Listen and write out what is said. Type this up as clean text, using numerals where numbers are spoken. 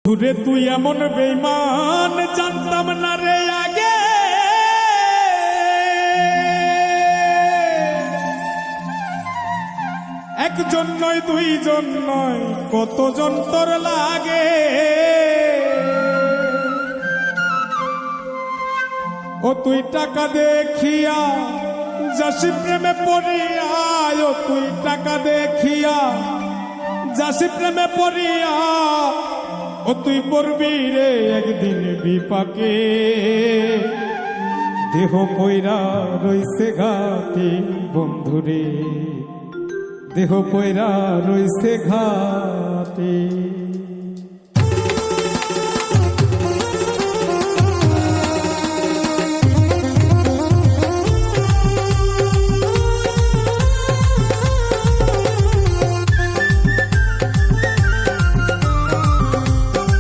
ঘুরে তুই এমন বেঈমান জানতাম না রে আগে। একজন নয় দুইজন নয় কতজন তোর লাগে। ও তুই টাকা দেখিয়া যাসি প্রেমে পড়িয়া, ও তুই টাকা দেখিয়া যাসি প্রেমে পড়িয়া, ও তুই পড়বি রে একদিন বিপাকে। দেহ পয়রা রইছে ঘাটে বন্ধুরে, দেহ পয়রা রইছে ঘাটে।